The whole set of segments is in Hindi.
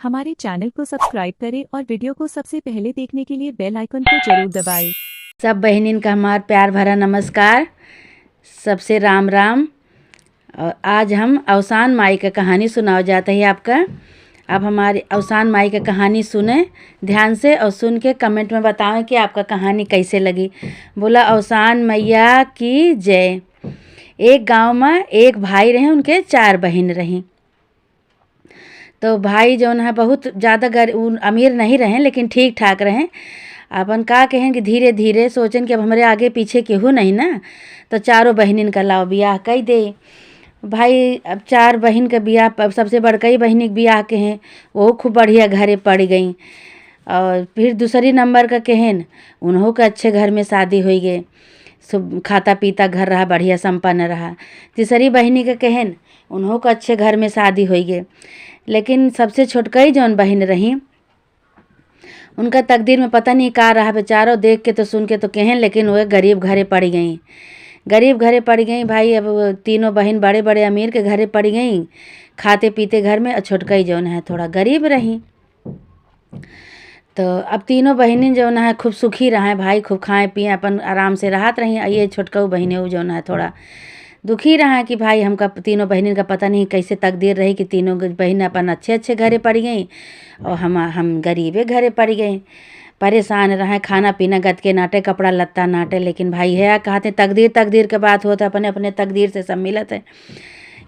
हमारे चैनल को सब्सक्राइब करें और वीडियो को सबसे पहले देखने के लिए बेल आइकन को जरूर दबाएं। सब बहनिन का हमार प्यार भरा नमस्कार। सबसे राम राम। और आज हम अवसान माई का कहानी सुनाओ जाता है आपका। अब हमारी अवसान माई का कहानी सुने ध्यान से और सुन के कमेंट में बताएं कि आपका कहानी कैसे लगी। बोला अवसान मैया की जय। एक गांव में एक भाई रहे, उनके 4 बहन रहीं। तो भाई जो है बहुत ज़्यादा अमीर नहीं रहे, लेकिन ठीक ठाक रहें। अपन का कहें कि धीरे धीरे सोचें कि अब हमारे आगे पीछे केहू नहीं ना, तो चारों बहनिन का लाओ बियाह कई दे। भाई अब 4 बहन का बियाह, सबसे बड़कई बहनी के बियाह के हैं, वो खूब बढ़िया घरे पड़ गई। और फिर दूसरी नंबर का कहन उन्हों का अच्छे घर में शादी हो गए, सब खाता पीता घर रहा, बढ़िया संपन्न रहा। तीसरी बहनी का कहन उन्हों का अच्छे घर में शादी हो गए, लेकिन सबसे छोटकई जौन बहन रही उनका तकदीर में पता नहीं का रहा बेचारो। देख के तो सुन के तो कहें, लेकिन वह गरीब घरे पड़ गई। गरीब घरे पड़ गई भाई। अब तीनों बहन बड़े बड़े अमीर के घरे पड़ गई, खाते पीते घर में। और छोटकई जौन है थोड़ा गरीब रही। तो अब तीनों बहनें जौन है खूब सुखी रहा भाई, खूब खाएं पिए अपन आराम से राहत रही। ये छोटकऊ बहने जौन है थोड़ा दुखी रहा कि भाई हमका तीनों बहनों का पता नहीं कैसे तकदीर रही कि तीनों बहन अपन अच्छे अच्छे घरे पड़ गई और हम गरीबे घरे पड़ गए। परेशान रहे, खाना पीना गद के नाटे, कपड़ा लत्ता नाटे। लेकिन भाई है कहते तकदीर तकदीर के बात होता, अपने अपने तकदीर से सब मिलत है।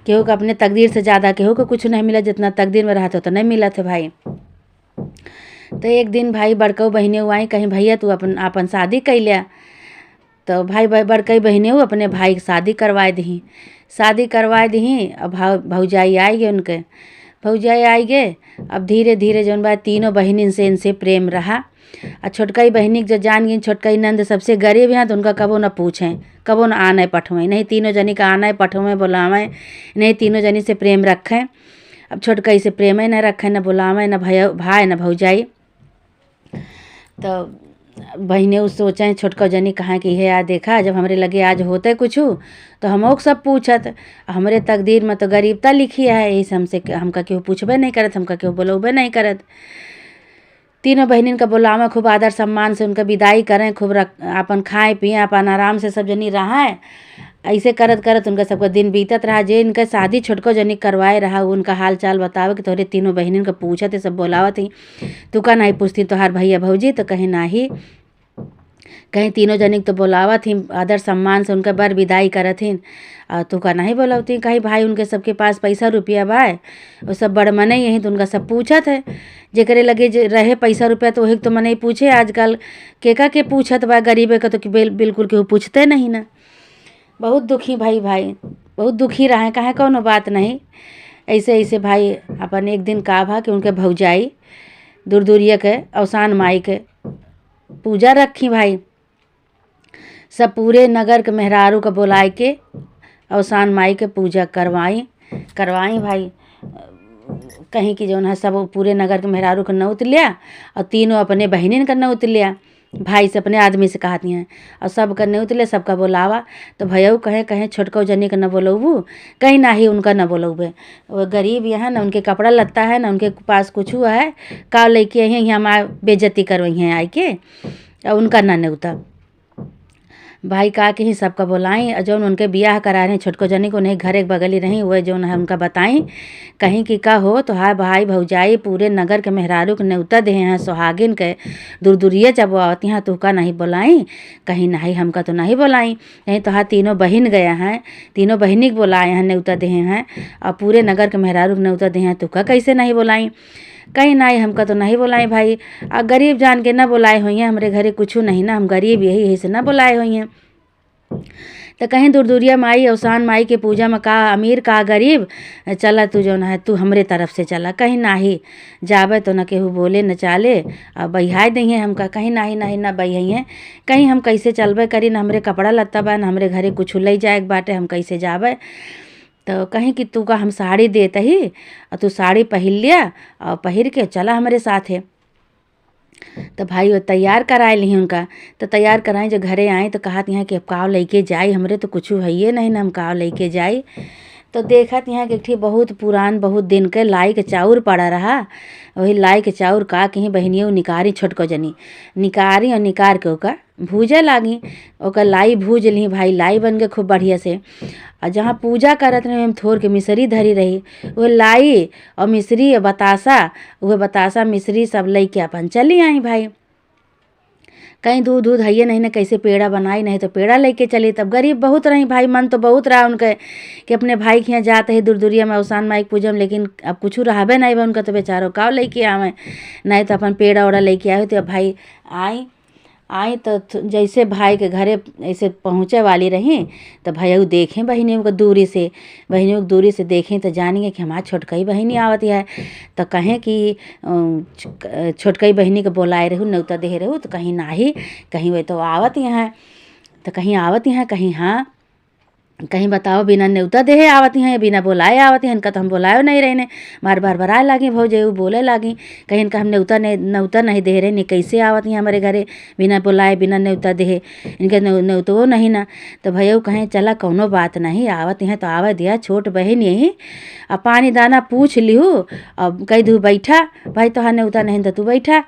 केहू को अपने तकदीर से ज़्यादा केहू को कुछ नहीं मिला, जितना तकदीर में रहते तो नहीं मिला थे भाई। तो एक दिन भाई बड़कऊ बहने आई, कहीं भैया तू अपन शादी कर लिया। तो भाई बड़कई बहने अपने भाई की शादी करवाए दी। शादी करवाए दी। अब भौजाई आई गए, उनके भौजाई आई गए। अब धीरे धीरे जौन बात तीनों बहनिन से इनसे प्रेम रहा। और छोटकई बहनी जो जान गई, छोटकई नंद सबसे गरीब हैं, तो उनका कबो न पूछें, कबो न आने पठवें, नहीं तीनों जनी का आना पठवें बुलावें, नहीं तीनों जनी से प्रेम रखें। अब छोटकई से प्रेम न रखें, न बुलावें, न भाई न भौजाई। तो बहने उस सोचें छोटका जनी कहाँ कि है आज देखा, जब हमरे लगे आज होते कुछ तो हम सब पूछत। हमरे तकदीर में तो गरीबता लिखी है, यही से हमसे हमका केहू पूछबे नहीं करत, हमका केहू बुलौबे नहीं करत। तीनों बहनिन का बुलावा, खूब आदर सम्मान से उनका विदाई करें, खूब अपन खाए पिए, अपन आराम से सब जनी रहाए। ऐसे करत करत उनका सबका दिन बीतत रहा। जे इनका शादी छोटको जनी करवाए रहा, उनका हाल चाल बतावे कि तोहरे तीनों बहनिन का पूछत है, सब बोलावत ही। तू का नहीं पूछती तोहार भैया भौजी, तो कहीं नाही, कहीं तीनों जनी तो बोलावत ही, आदर सम्मान से उनका बर विदाई करत ही। और तू का नहीं बोलावती, कहीं भाई उनके सबके पास पैसा रुपया बा, वो सब बड़ मने यही तो उनका सब पूछत है। जेकरे लगे जे रहे पैसा रुपया तो वही तो मने पूछे। आजकल केका के पूछत बा, गरीबे का तो बिल्कुल केहू पूछते नहीं ना। बहुत दुखी भाई बहुत दुखी रहे, कहे कौनो बात नहीं। ऐसे ऐसे भाई अपन एक दिन का भा कि उनके भौजाई दूर दूरिया के अवसान माई के पूजा रखी भाई। सब पूरे नगर के मेहरारू को बुलाए के अवसान माई के पूजा करवाई भाई। कहीं की जो है सब पूरे नगर के मेहरारू का नौत लिया, और तीनों अपने बहनिन का नौत लिया। भाई से अपने आदमी से कहती हैं, और सब का न्यूत ले, सबका बोलावा। तो भैया कहें छोटको जनी का न बोलबू, कहीं ना ही उनका न बोलबे। वो गरीब यहाँ न उनके कपड़ा लत्ता है, न उनके पास कुछ हुआ है, का लेके आई हैं यहाँ बेइज्जती करवई हैं आई के, और उनका न न्यूता। भाई का के ही सबका बुलाई, जौन उनके बियाह करा रहे छोटको जनी को, उन्हें घर एक बगली रही, वह जौन है उनका बताई। कहीं कि का हो तो हाय भाई भौजाई पूरे नगर के मेहरारू के न्योता दे हैं, सुहागिन के दूर दूरिया जब आती हैं तो का नहीं बुलाई, कहीं नहीं हमका तो नहीं बुलाई। नहीं तो हाँ तीनों बहन गया हैं, तीनों बहनी के बुलाए हैं, न्योता दे हैं, और पूरे नगर के मेहरारू के न्योता दे हैं, तो का कैसे नहीं बुलाई। कहीं नहीं हमका तो नहीं बुलाई भाई। आ गरीब जान के न बुलाए हुई हैं, हमारे घरे कुछ नहीं ना, हम गरीब यही से न बुलाए हुई हैं। तो कहीं दूर दूरिया माई अवसान माई के पूजा में का अमीर का गरीब, चला तू जो है तू हमरे तरफ से चला, कहीं नाही जाबे तो न केहू बोले न चाले, और बहिहाय दही हमका, कहीं नाही नहीं न बही हैं। कहीं हम कैसे चलबे करी, न हमरे कपड़ा लत्ता बा, न हमरे घरे कुछ ले जाए बाटे, हम कैसे जाबे। तो कहीं कि तू का हम साड़ी देते ही, और तू साड़ी पहन लिया और पहिर के चला हमारे साथ है। तो भाई वो तैयार कराए ली उनका। तो तैयार कराएं, जो घरे आए तो कहती हैं कि अब काव लेके जाई, हमरे तो कुछ है नहीं ना, हम काव लेके जाई। तो देखत यहाँ के एक ठे बहुत पुरान बहुत दिन के लाई के चाउर पड़ा रहा। वही लाई के चाउर का कहीं बहनियों निकारी छोटको जनी निकारी और निकार के ओका भूजे लागी। ओका लाई भूज ली भाई, लाई बन गए खूब बढ़िया से। और जहाँ पूजा करत रहे थोर के मिसरी धरी रही, वो लाई और मिसरी और बतासा, वह बतासा मिसरी सब लेके अपन चली आई भाई। कहीं दूध दूध है नहीं ना, कैसे पेड़ा बनाई, नहीं तो पेड़ा लेके चली। तब गरीब बहुत रही भाई, मन तो बहुत रहा उनके कि अपने भाई के यहाँ जाते ही दूर दूरिया में अवसान माई पूजम, लेकिन अब कुछ रहबे नहीं बा उनका। तो बेचारो काव लेके आवे, नहीं तो अपन पेड़ा ओड़ा लेके आए। तो भाई आई तो जैसे भाई के घरे ऐसे पहुँचे वाली रही, तो भैया देखें बहनियों को दूरी से, बहनियों को दूरी से देखें तो जानिए कि हमारी छोटकई बहनी आवती है। तो कहें कि छोटकई बहनी को बोलाए रहूँ, न्योता दे रहूँ। तो कहीं नाही, कहीं वे तो आवत हैं, तो कहीं आवत हैं, कहीं हाँ, कहीं बताओ बिना न्योता देहे आवती हैं, बिना बोलाए आवती हैं। इनका तो हम बोलाए नहीं रहने, बार बार बराए लागी भौजे बोले लागी। कहीं इनका हम न्योता नहीं दे रहे, नहीं कैसे आवती हैं हमारे घरे बिना बोलाए बिना न्योता देहे, इनके न्योतो नहीं ना। तो भैया कहें चला कौनो बात नहीं, आवत हैं तो आवा दिया, छोट बहन यही। अब पानी दाना पूछ लिहू, अब कह दू बैठा भाई, तो हाँ न्योता नहीं तो तू बैठा।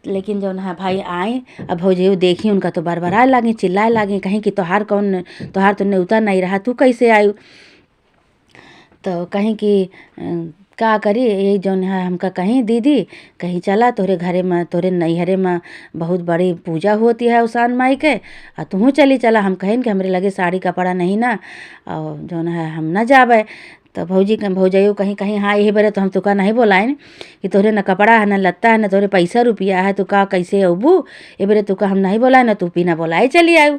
लेकिन जो है भाई आए, अब भौजी देखी उनका तो बरबराए लागी, चिल्लाए लागी, कहीं कि तोहार तो न्योता नहीं रहा, तू कैसे आयु। तो कहीं कि का करी, यही जौन है हमका कहीं दीदी कहीं चला तोहरे घरे में, तोहरे नैहरे में बहुत बड़ी पूजा होती है उसान माई के, और तू चली चला। हम कहें कि हमरे लगे साड़ी कपड़ा नहीं ना, और जौन है हम ना जाबे। तो भौजाइयो कहीं कहीं हाँ यही बरे तो हम तुका नहीं बोलाएं कि तोहरे न कपड़ा है न लत्ता है न तोहरे पैसा रुपया है, तो का कैसे अबू, ये बरे तुका हम नहीं बोलाए न, तू बिना बोलाए चली आयु।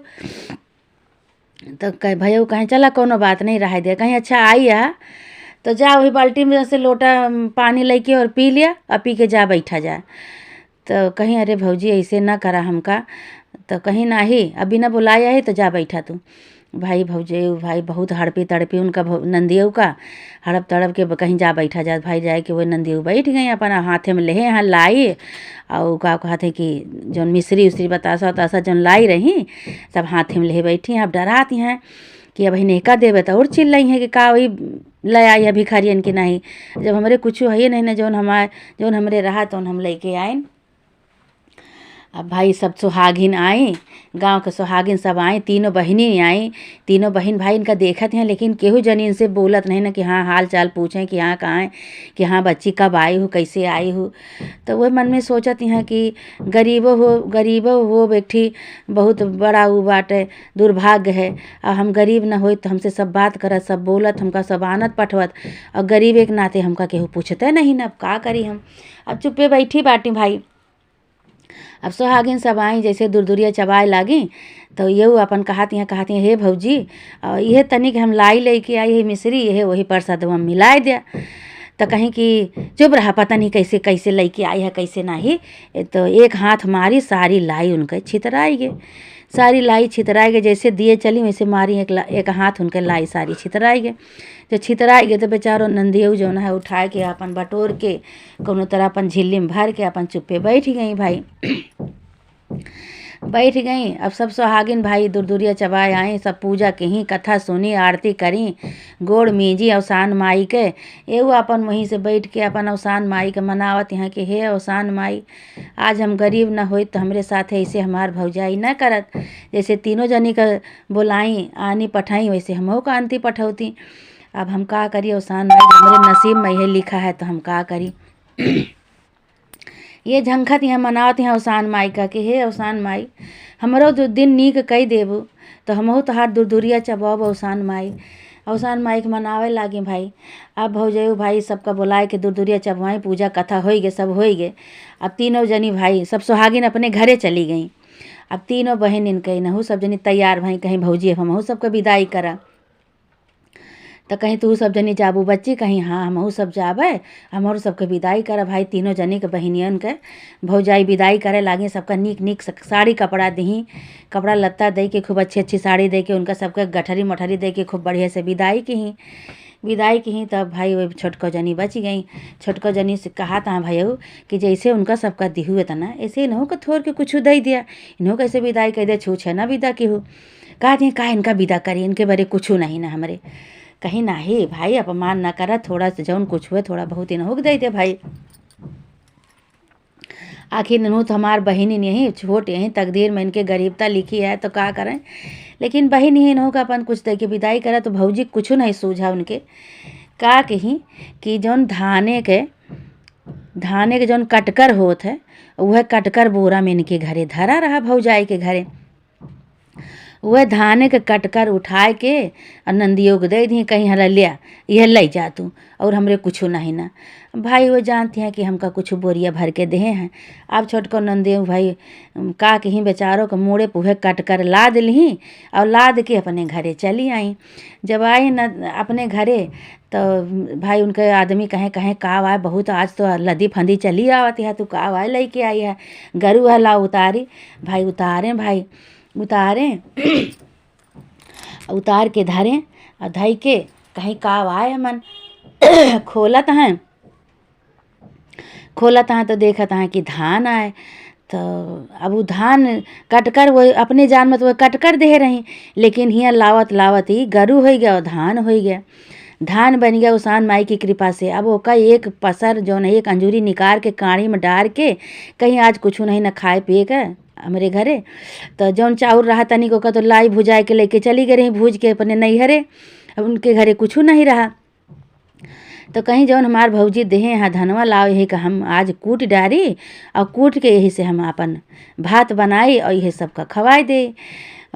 तो कह भैया कहीं चला कोनो बात नहीं रह दिया, कहीं अच्छा आई है तो जा वही बाल्टी में से लोटा पानी लेके और पी लिया, और पी के जा बैठा जा। तो कहीं अरे भौजी ऐसे ना करा हमका, तो कहीं नाही अभी ना बुलाया है तो जा बैठा तू। भाई भौजे भाई बहुत हड़पी तड़पी उनका नंदियों का हड़प तड़प के कहीं जा बैठा जा। भाई जाए कि वो नंदियों बैठ गई, अपन हाथे में लेहे यहाँ लाई, और का कहते कि जौन मिश्री उश्री बतासा उतासा जौन लाई रही सब हाथे में ले बैठी हैं। अब डराती हैं कि अब नेका देवे तो और चिल्ल रही हैं कि का वही ले आई है भिखारियन के नहीं, जब हमारे कुछ है नहीं ना, जौन हमरे रहा तो हम लेके आए। अब भाई सब सुहागिन आई, गांव के सुहागिन सब आई, तीनों बहनी आई। तीनों बहन भाई इनका देखत हैं, लेकिन केहू जनी इनसे बोलत नहीं ना कि हाँ हाल चाल पूछें कि हाँ कहाँ है, कि हाँ बच्ची कब आई हो, कैसे आई हो। तो वह मन में सोचत हैं कि गरीबो हो बेटी बहुत बड़ा वो बाटे दुर्भाग्य है। और हम गरीब ना हो तो हमसे सब बात करत, सब बोलत, हमका सब आनत पठवत, और गरीब एक नाते हमका केहू पूछते नहीं ना। अब का करी हम, अब चुप्पे बैठी बाटी भाई। अब सुहागिन सब आई जैसे दूरदूरिया चबाए लागी, तो ये अपन कहती हैं हे भौजी यह तनिक हम लाई लेके आई है मिश्री, यह वही प्रसाद हम मिलाए दिया। तो कहीं कि चुप रहा, पता नहीं कैसे कैसे लेके आई है कैसे नहीं। तो एक हाथ मारी, सारी लाई उनके छितराई गए, सारी लाई छितराई गए, जैसे दिए चली वैसे मारी एक हाथ उनके लाई सारी छितराई गए। जो छितराई गए तो बेचारो नंदियो जो है उठाए के अपन बटोर के कोनो तरह अपन झिल्ली में भर के अपन चुप्पे बैठ गई भाई। बैठ गई। अब सब सुहागिन भाई दूरदूरिया चबाए आए, सब पूजा के ही कथा सुनी, आरती करी, गोड़ मीजी अवसान माई के। एगो अपन वहीं से बैठ के अपन अवसान माई के मनावत यहाँ कि हे अवसान माई, आज हम गरीब न होई तो हमरे साथ ऐसे हमार भौजाई न करत, जैसे तीनों जनी का बोलाई आनी पठाई वैसे हमहू का आनती पठौती। अब हम का करी अवसान माई, हमरे नसीब में यह लिखा है तो हम का करी। ये झंखत यहाँ मनावत यहाँ अवसान माई का कि हे अवसान माई, हमरो दिन नीक कई देबू तो हमहू तोहार दूरदूरिया चबाब अवसान माई। अवसान माई के मनावे लागी भाई। अब भौजयू भाई सबका बुलाए के दूरदूरिया चबवाई, पूजा कथा हो गए, सब हो गए। अब तीनों जनी भाई सब सुहागिन अपने घरे चली गई। अब तीनों बहन इनके नहू सब जनी तैयार भाई, कहीं भौजी हमहू सबका विदाई करा। तो कहीं तू सब जनी जाबू बच्ची, कहीं हाँ हमहू सब जाबे, हमारो सबके विदाई करे भाई। तीनों जनी के बहनियन के भौजाई विदाई करे लागे, सबका नीक नीक साड़ी कपड़ा दही, कपड़ा लत्ता दे के खूब अच्छी अच्छी साड़ी दे के उनका सबके गठरी मठरी दे के खूब बढ़िया से विदाई की। तब भाई वो छोटको जनी बच गई। छोटको जनी से कहा था भैया कि जैसे उनका सबका दिहू है तना ऐसे इन्हों को थोड़ के कुछ दे दिया, इन्हों कैसे विदाई कर दिया, छू छे ना विदा की हो। कहा थे का इनका विदा करी, इनके बारे कुछ नहीं ना हमरे। कहीं नाही भाई अपमान ना करा, थोड़ा सा जौन कुछ हुए थोड़ा बहुत ही न होक दे भाई। आखिर ननू तो हमार बहन ही नहीं छोट यहीं तकदीर में इनके गरीबता लिखी है तो का करें। लेकिन बहन ही नहो का अपन कुछ दे के विदाई करा तो भौजी कुछ नहीं सूझा उनके। का कहीं कि जौन धाने के जौन कटकर होत है वह कटकर बोरा में इनके घरे धरा रहा भौजाई के घरे। वह धाने के कटकर उठाए के और नंदियों को दे दी, कहीं हला लिया यह ले जा तू और हमरे कुछ नहीं ना। भाई वो जानते हैं कि हमका कुछ बोरिया भर के दे हैं। अब छोटको नंदियों भाई का कहीं बेचारों को मोड़े पुहे कट कर लाद ली और लाद के अपने घरे चली आई। जब आई न अपने घरे तो भाई उनके आदमी कहें कहें का आए बहुत आज तो लदी फंदी चली आवत है, तू का आए लेके आई है गरू है ला उतारी। भाई उतारें उतार के धरें और धई के कहीं का आए मन खोलत हैं तो देखत हैं कि धान आए। तो अब वो धान कटकर वो अपने जान में तो वो कटकर दे रही, लेकिन हियाँ लावत ही गरू हो गया और धान हो गया। धान बन गया उसान माई की कृपा से। अब ओका एक पसर जो नहीं एक अंजूरी निकाल के काढ़ी में डाल के कहीं आज कुछ नहीं न खाए पिए का हमारे घरे। तो जौन चाउर रहा तनिक ओका तो लाई भुजाए के लेके चली गई रही भूज के अपने नैहरे। अब उनके घरे कुछ नहीं रहा तो कहीं जौन हमार भौजी देहे यहाँ धनवा लाओ यही का हम आज कूट डारी और कूट के यही से हम अपन भात बनाई और यही सबका खवाई दे।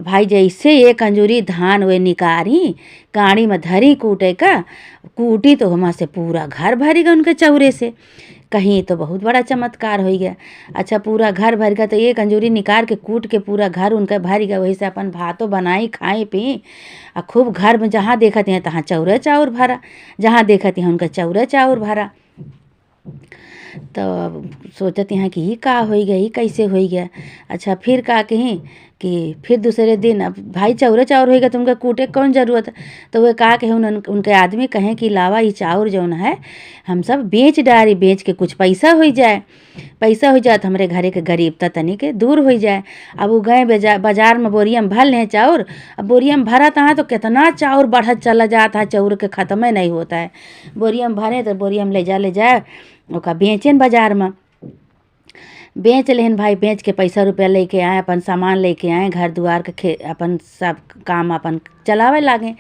भाई जैसे एक अंजूरी धान वे निकारी काड़ी में धरी कूटे का कूटी तो हमार से पूरा घर भरी गया उनके चौरे से। कहीं तो बहुत बड़ा चमत्कार हो गया। अच्छा पूरा घर भर गया तो एक अंजूरी निकाल के कूट के पूरा घर उनका भर गया। वही से अपन भातों बनाई खाई पी और खूब घर में जहाँ देखते हैं तहाँ चौरे चाउर भरा, जहाँ देखते हैं उनका चौरे चाउर भरा। तो सोचते हैं कि ये का हो गया, ये कैसे हो गया। अच्छा फिर का कहीं कि फिर दूसरे दिन अब भाई चौरे चाउर होगा तो उनका कूटे कौन ज़रूरत। तो वे का कहे उनके आदमी कहें कि लावा ये चाउर जौन है हम सब बेच डारी, बेच के कुछ पैसा हो जाए तो हमारे घरे के गरीबता तनी के दूर हो जाए। अब वो गए बाजार में बोरिया में भर लें चाउर। अब बोरिया में भरा था तो कितना चाउर बढ़त चला जाता है, चाउर के ख़त्म ही नहीं होता है। बोरिया में भरे तो बोरिया में ले जाए ओका बेचें बाजार में। बेच लेन भाई, बेच के पैसा रुपया लेके आए, अपन सामान लेके आए, घर दुआर के अपन सब काम अपन चलावे लागे।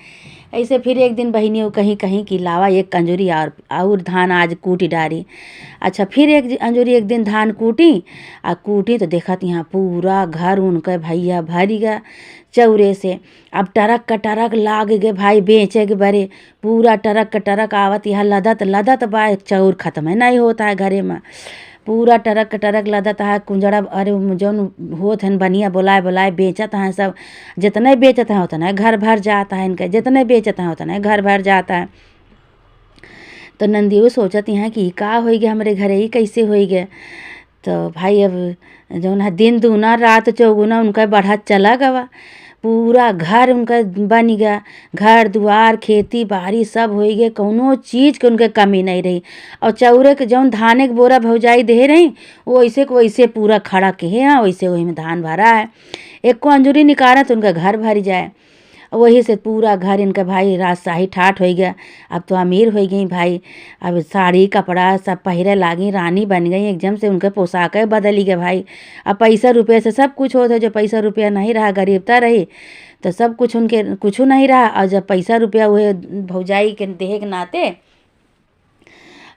ऐसे फिर एक दिन बहिनी कहीं कि लावा एक अंजूरी और धान आज कूटी डारी। अच्छा फिर एक अंजूरी एक दिन धान कूटी तो देखत यहाँ पूरा घर उनका भैया भरी गया चौरे से। अब टरक का टरक लाग गए भाई बेचे के बरे, पूरा टरक का टरक आवत यहाँ लदत बा, चाउर खत्म नहीं होता है घरे में। पूरा टरक लदत है कुंजड़ा। अरे जौन होत है बनिया बुलाए बेचत हैं सब। जितने बेचत हैं उतना घर भर जाता है इनका, जितने बेचत हैं उतना घर भर जाता है। तो नंदियो सोचती हैं कि का हो गया हमारे घरे, ही कैसे हो गया। तो भाई अब जौन है दिन दूना रात चौगुना उनका बढ़त चला गवा। पूरा घर उनका बन गया, घर दुआर खेती बाड़ी सब हो गए, कौनो चीज़ के उनके कमी नहीं रही। और चौरे के जौन धाने के बोरा भौजाई दे रही वो वैसे को वैसे पूरा खड़ा के है, वैसे वही में धान भरा है। एक को अंजूरी निकाला तो उनका घर भर जाए। वही से पूरा घर इनका भाई राजशाही ठाठ हो गया। अब तो अमीर हो गई भाई, अब साड़ी कपड़ा सब पहिरे लागी, रानी बन गई एकदम से। उनके पोशाक बदली गए भाई। अब पैसा रुपये से सब कुछ होता है, जो पैसा रुपया नहीं रहा गरीबता रही तो सब कुछ उनके कुछ नहीं रहा। और जब पैसा रुपया हुए भौजाई के देह के नाते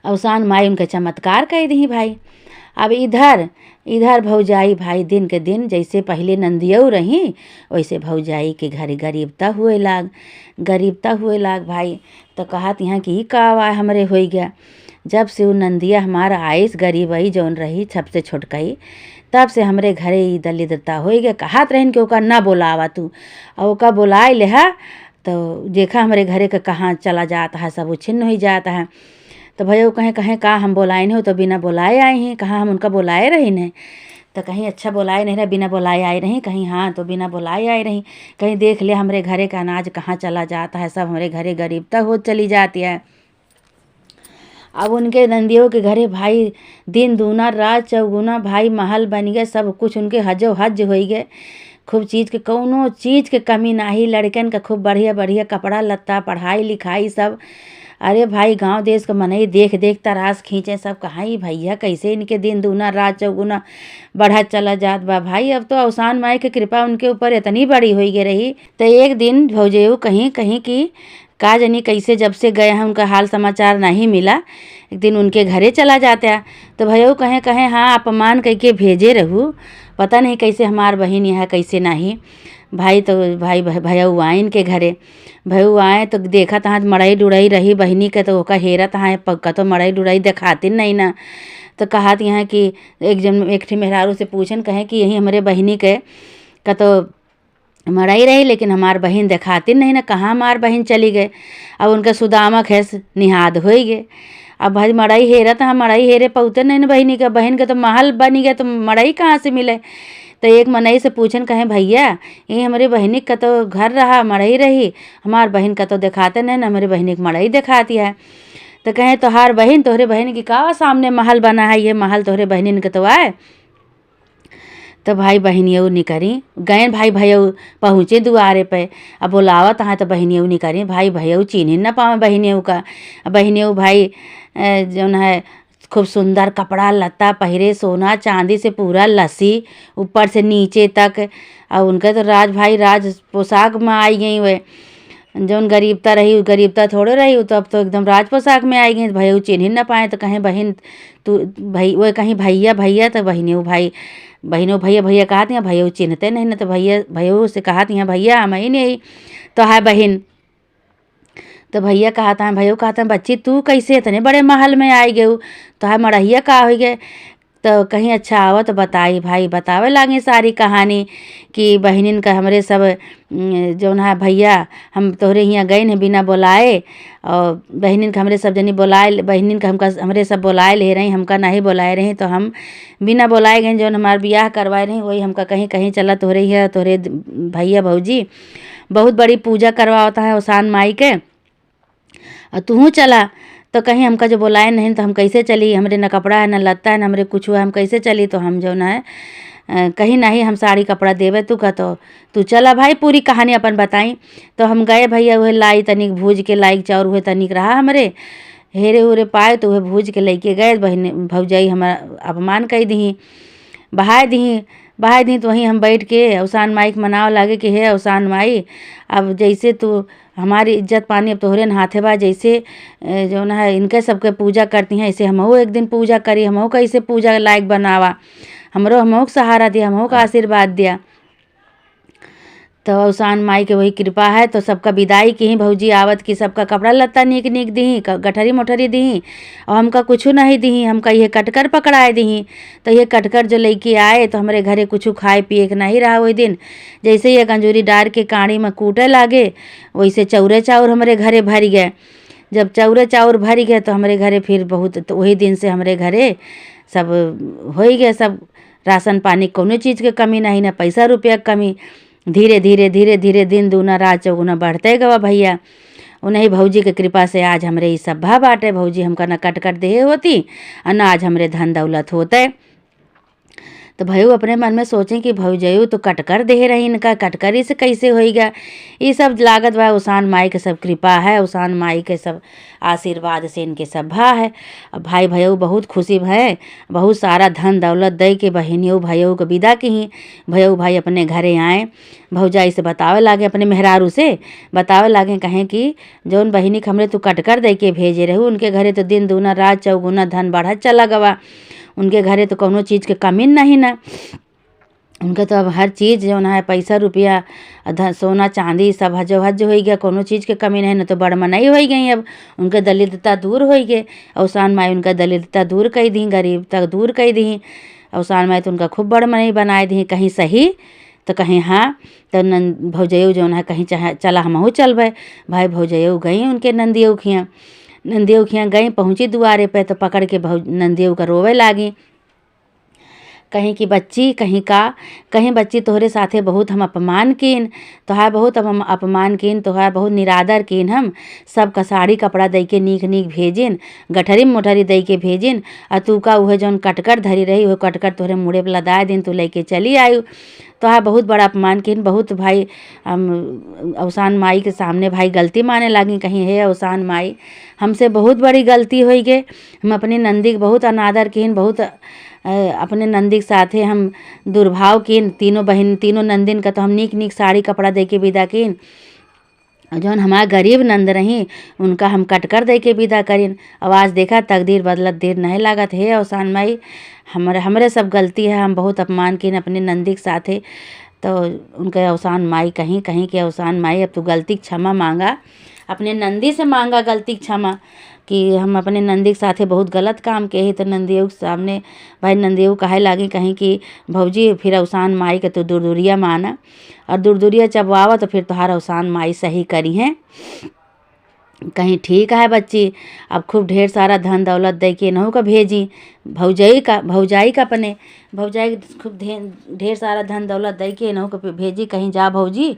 अवसान माई उनके चमत्कार कह दी भाई। अब इधर भौजाई भाई दिन के दिन जैसे पहले नंदियो रही वैसे भौजाई के घर गरीबता हुए लाग भाई। तो कहत यहाँ कि का आवा हमरे हो गया। जब से वो नंदिया हमारा आइस गरीबई जौन रही सबसे छोटकई, तब से हमरे घरे ई दलिद्रता हो गया। कहत रहन कि ओका ना बोलावा तू, और ओका बुलाए लेहा तो देखा हमारे घरे का कहाँ चला जाता है, सब उछिन्न हो जाता है। तो भैया वो कहें कहाँ हम बुलाए नहीं हो, तो बिना बुलाए आए हैं। कहाँ हम उनका बुलाए रही नहीं, तो कहीं अच्छा बुलाए नहीं रहे, बिना बुलाए आए रही। कहीं हाँ तो बिना बुलाए आए रही। कहीं देख ले हमारे घरे का अनाज कहाँ चला जाता है, सब हमारे घरे गरीबता हो चली जाती है। अब उनके नंदियों के घरे भाई दिन दूना रात चौगुना भाई महल बन गए, सब कुछ उनके हजो हज हो गए। खूब चीज़ के कौनो चीज़ के कमी नाही। लड़कन का खूब बढ़िया बढ़िया कपड़ा लत्ता, पढ़ाई लिखाई सब। अरे भाई गांव देश का मनई देख देख तरास खींचे सब। कहाँ ही भैया कैसे इनके दिन दूना रात चौगुना बढ़ा चला जात बा भाई। अब तो अवसान माई की कृपा उनके ऊपर इतनी बड़ी हो गई रही। तो एक दिन भौजेऊ कहीं कहीं की का जानी कैसे जब से गए हैं उनका हाल समाचार नहीं मिला। एक दिन उनके घरे चला जाता तो भैया कहें कहें हाँ अपमान कह के भेजे रहू, पता नहीं कैसे हमार बहन यहाँ कैसे नहीं। भाई तो भाई भैया आए इनके घरे। भैया आए तो देखा तहाँ मड़ई डुड़ई रही बहनी के, तो ओका हेरा तहाँ पक्का तो मड़ई डुड़ई दिखाती नहीं ना। तो कहात यहाँ कि एक ठी मेहरारू से पूछन कहें कि यही हमारे बहनी के का तो मड़ई रही, लेकिन हमार बहन दिखाती नहीं ना, कहाँ हमार बहन चली गए। अब उनका सुदामा खेस निहाद हो गए। अब भाई मड़ई हेरा तो हम मड़ई हेरे पहुँचते नहीं ना बहनी का, बहन के तो महल बनी गए तो मड़ई कहाँ से मिले। तो एक मनई से पूछन कहें भैया ये हमारे बहनी का तो घर रहा मड़ई रही, हमार बहन का तो दिखाते नहीं ना, हमारे बहनी की मड़ई दिखाती है। तो कहें तोहार बहन तोहरे बहन की का सामने महल बना है, ये महल तोहरे बहनिन के तो आए। तो भाई बहनियों निकरी गए, भाई भैया पहुँचे दुआरे पे। अब बुलावत हाँ तो बहनियों निकरी, भाई भैया चीन्ह न पावे बहनियों का। बहनियों भाई जौन है खूब सुंदर कपड़ा लत्ता पहिरे, सोना चांदी से पूरा लसी ऊपर से नीचे तक। और उनके तो राज भाई राज पोशाक में आई गई वे। जौन गरीबता रही गरीबता थोड़े रही, तो अब तो एकदम राज पोशाक में आई गई। भैया चिन्ह न पाए तो कहें बहन तू भाई वो कहीं भैया भैया तो बहनियों भाई बहनों भैया भैया कहती हैं, भैया चिन्हते नहीं ना। तो भैया से कहती हैं भैया हम ही नहीं तो है बहन। तो भैया कहता है भैया कहता है बच्ची तू कैसे इतने बड़े महल में आई गए, तो है मड़हिया का हो गए। तो कहीं अच्छा आवा तो बताई भाई बतावे लागे सारी कहानी कि बहनिन का हमरे सब जौन है भैया हम तोहरे यहाँ गए हैं बिना बुलाए, और बहनिन का हमरे सब जनी बुलाए, बहनिन का हमरे सब बुलाए ले रही, हमका नहीं बुलाए रही। तो हम बिना बुलाए गए जौन हमार ब्याह करवाए रही, वही हमका कहीं कहीं चला तोहरे है तोहरे भैया भौजी बहुत बड़ी पूजा करवाता है उसान माई के, और तू चला। तो कहीं हमका जो बुलाए नहीं तो हम कैसे चली, हमरे न कपड़ा है न लत्ता है न हमरे कुछ है, हम कैसे चली। तो हम जो है कहीं नहीं हम साड़ी कपड़ा देवे तू का, तो तू चला भाई पूरी कहानी अपन बताई। तो हम गए भैया वह लाई तनिक भूज के लाइक चाउर हुए तनिक रहा हमरे हेरे उरे पाए, तो वह भूज के लेके गए। बहन भौजाई हमारा अपमान कर दी बहाए दी। तो वहीं हम बैठ के अवसान माई के मनाव लागे कि हे अवसान माई अब जैसे तू हमारी इज्जत पानी अब तोहरे हाथे बा, जैसे जो ना है इनके सबके पूजा करती हैं ऐसे हमहू एक दिन पूजा करी, हमहू कैसे पूजा लायक बनावा, हमहू का सहारा दिया, हमहू का आशीर्वाद दिया। तो अवसान माई के वही कृपा है। तो सबका विदाई की भौजी आवत की सबका कपड़ा लत्ता नीक नीक दी, गठरी मोठरी दी, और हमका कुछ नहीं दी, हमका ये कटकर पकड़ाए दी। तो ये कटकर जो लेके आए तो हमारे घरे कुछ खाए पिए के नहीं रहा वही दिन। जैसे ये कंजूरी डार के काड़ी में कूटे लागे वैसे चौरे चाउर हमारे घरे भर गए। जब चौरे चाउर भर गए तो हमारे घरे फिर बहुत, तो वही दिन से हमारे घरे सब हो गए, सब राशन पानी कोनो चीज़ के कमी नहीं, ना पैसा रुपया के कमी। धीरे धीरे दिन दूना रात चौगुना बढ़ते गवा भैया। उन्हीं भौजी के कृपा से आज हमरे ये सब भा बाटे। भौजी हमका न कट देहे होती और न आज हमरे धन दौलत होते। तो भैया अपने मन में सोचें कि भौजयू तो कटकर दे रही, इनका कटकरी से कैसे होएगा। ये सब लागत बा उसान माई के सब कृपा है, उसान माई के सब आशीर्वाद से इनके सब भा है। अब भाई भैया बहुत खुशी है, बहुत सारा धन दौलत दे के बहनियों भैया को विदा की ही। भैया भाई अपने घरे आए, भौजाई से बतावे लागे, अपने मेहरारू से बतावे लागे कहें कि जौन बहनी हमरे तू कटकर दे के भेजे रहू उनके घरे तो दिन दूना रात चौगुना धन बढ़त चला गवा। उनके घरे तो कोनो चीज़ के कमी नहीं ना, उनके तो अब हर चीज़ जो है पैसा रुपया सोना चांदी सब हजो हो गया, कोनो चीज़ के कमी नहीं ना। तो बड़ मनाई हो गई, अब उनके दलितता दूर हो गए। अवसान माई उनका दलितता दूर कर दी, गरीबता दूर कर दी। अवसान माई तो उनका खूब बड़ मनाई बनाए दी, कहीं सही तो कहीं हाँ। तो भौजयू जो है कहीं चाहे चला हमहू चलबे। भाई भौजयू गई उनके नंदी उखियाँ गई, पहुँची दुआरे पे तो पकड़ के नंदी का रोवे लागी, कहीं की बच्ची कहीं बच्ची तोहरे साथे बहुत हम अपमान कीन, तोहार बहुत हम अपमान कीन, तोहार बहुत निरादर कीन, हम सबका साड़ी कपड़ा दे के नीक नीक भेजिन, गठरी मोठरी दे के भेजिन, और तू का वह जौन कटकर धरी रही वह कटकर तोहरे मुड़े पर लदाए दिन तू लेके चली आयु। तोहार बहुत बड़ा अपमान किन, बहुत भाई हम अवसान माई के सामने भाई गलती माने लागी। कहीं हे अवसान माई, हमसे बहुत बड़ी गलती होई गे। हम अपनी नंदी के बहुत अनादर किन, बहुत अपने नंदी के साथे हम दुर्भाव किन। तीनों बहन, तीनों नंदिन का तो हम नीक नीक साड़ी कपड़ा दे के विदा किन। जौन हमार गरीब नंद रही उनका हम कटकर दे के विदा करीन। आवाज़ देखा तकदीर बदलत देर नहीं लागत। हे अवसान माई, हमरे सब गलती है, हम बहुत अपमान किन अपने नंदी के साथे। तो उनके अवसान माई कहीं कहीं के अवसान माई, अब तू गलती की क्षमा मांगा, अपने नंदी से मांगा गलती की क्षमा कि हम अपने नंदी के साथे बहुत गलत काम के ही। तो नंदियों के सामने भाई नंदियों कहे लागी कहीं कि भौजी फिर अवसान माई के तो दूरदूरिया माना, और दूरदूरिया चबवावा तो फिर तुहार अवसान माई सही करी हैं। कहीं ठीक है बच्ची, अब खूब ढेर सारा धन दौलत दे के इन्हों का भेजी। भौजाई का अपने भौजाई खूब ढेर सारा धन दौलत दे के इन्हों को भेजी। कहीं जा भौजी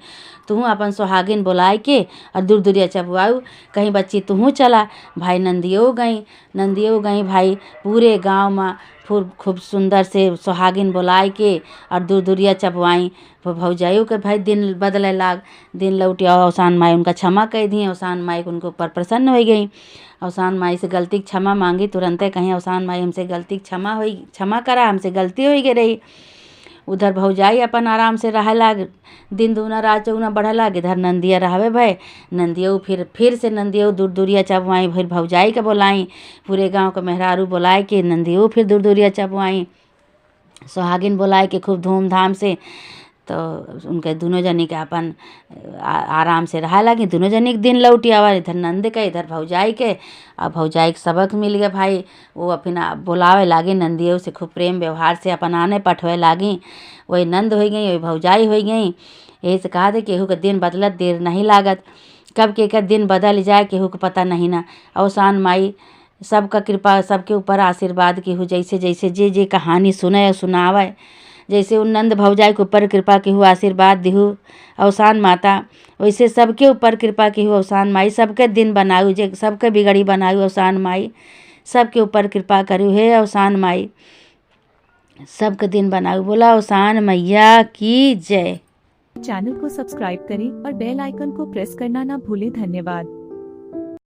तू अपन सुहागिन बुलाए के और दूर दूरिया चबवाऊ। कहीं बच्ची तू चला। भाई नंदियों गई भाई पूरे गांव में खूब सुंदर से सुहागिन बुलाए के और दूर दूरिया चबवाई। भौजाइयों के भाई दिन बदले लाग, दिन लौटिया। अवसान माई उनका क्षमा कह दी। अवसान माई उनके ऊपर प्रसन्न हो गई। अवसान माई से गलती की क्षमा मांगी तुरंत। कहीं अवसान माई हमसे गलती की क्षमा करा, हमसे गलती हो गई रही। उधर भौजाई अपन आराम से रह लाग, दिन दूना रात चौगुना बढ़े लाग। इधर नंदिया रहवे भय। नंदियों फिर से नंदियों दूर दूरिया चबवाई। फिर भौजाई के बुलाई, पूरे गांव के मेहरारू बुलाए के नंदियों फिर दूर दूरिया चबवाई। सुहागिन बुलाए के खूब धूमधाम से। तो उनके दोनों जनी के अपन आराम से रहा लगी। दोनों जनी के दिन लौटी आवा, इधर नंद के इधर भौजाई के। अब भौजाई के सबक मिल गया भाई। वो अपना बुलावे लागी नंदियों से, खूब प्रेम व्यवहार से अपन आने पठवे लागी। वही नंद हो गई, वही भौजाई हो गई। यही से कहा थे केहू के दिन बदलत देर नहीं लागत। कब के दिन बदल जाए केहू को पता नहीं ना। अवसान माई सबका कृपा, सबके ऊपर आशीर्वाद केहू जैसे जैसे जे कहानी सुने सुनावे, जैसे उन नंद भौजाई के ऊपर कृपा केहू आशीर्वाद दिहू अवसान माता, वैसे सबके ऊपर कृपा केहू अवसान माई। सबके दिन बनाऊ, जे सबके बिगड़ी बनाऊ अवसान माई। सबके ऊपर कृपा करू हे अवसान माई, सबके दिन बनाऊ। बोला अवसान मैया की जय। चैनल को सब्सक्राइब करें और बेल आइकन को प्रेस करना ना भूलें। धन्यवाद।